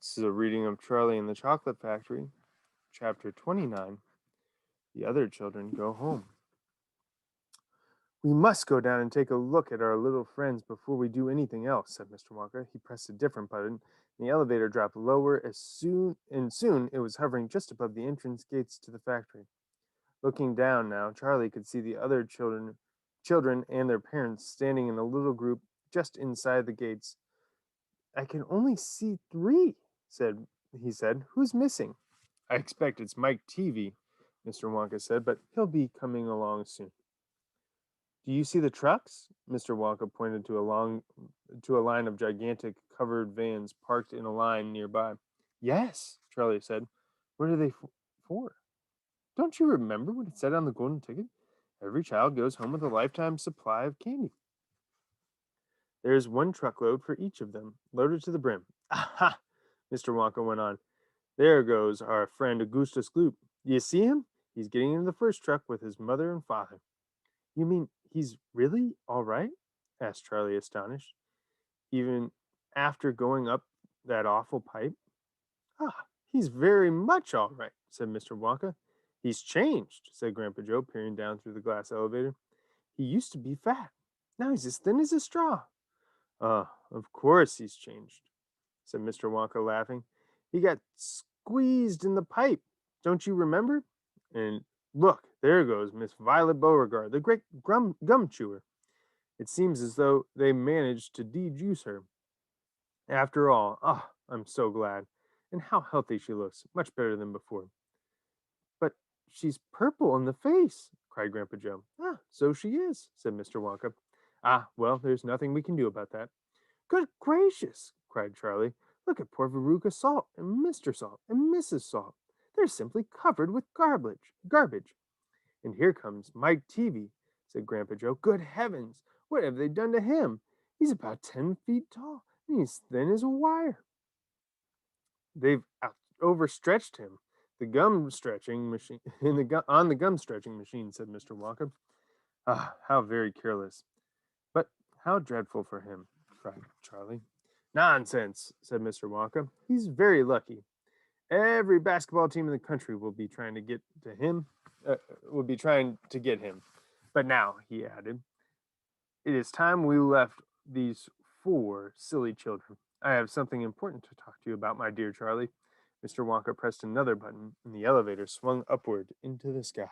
This is a reading of Charlie and the Chocolate Factory, Chapter 29. The other children go home. We must go down and take a look at our little friends before we do anything else, said Mr. Wonka. He pressed a different button, and the elevator dropped lower soon it was hovering just above the entrance gates to the factory. Looking down now, Charlie could see the other children and their parents standing in a little group just inside the gates. I can only see three, said. Who's missing? I expect it's Mike TV, Mr. Wonka said, but he'll be coming along soon. Do you see the trucks? Mr. Wonka pointed to a line of gigantic covered vans parked in a line nearby. Yes, Charlie said. What are they for? Don't you remember what it said on the golden ticket? Every child goes home with a lifetime supply of candy. There is one truckload for each of them, loaded to the brim. Aha! Mr. Wonka went on. There goes our friend Augustus Gloop. Do you see him? He's getting into the first truck with his mother and father. You mean he's really all right? Asked Charlie, astonished. Even after going up that awful pipe? Ah, he's very much all right, said Mr. Wonka. He's changed, said Grandpa Joe, peering down through the glass elevator. He used to be fat. Now he's as thin as a straw. Of course he's changed, said Mr. Wonka, laughing. He got squeezed in the pipe. Don't you remember? And look, there goes Miss Violet Beauregard, the great gum chewer. It seems as though they managed to dejuice her. After all, I'm so glad. And how healthy she looks, much better than before. But she's purple in the face, cried Grandpa Joe. So she is, said Mr. Wonka. Well, there's nothing we can do about that. Good gracious, cried Charlie. Look at poor Veruca Salt and Mr. Salt and Mrs. Salt. They're simply covered with garbage. And here comes Mike Teavee, said Grandpa Joe. Good heavens, what have they done to him? He's about 10 feet tall, and he's thin as a wire. They've overstretched him. The gum stretching machine on the gum stretching machine, said Mr. Wonka. How very careless. But how dreadful for him, cried Charlie. Nonsense, said Mr. Wonka. He's very lucky. Every basketball team in the country will be trying to get to him, will be trying to get him. But now, he added, it is time we left these four silly children. I have something important to talk to you about, my dear Charlie. Mr. Wonka pressed another button, and the elevator swung upward into the sky.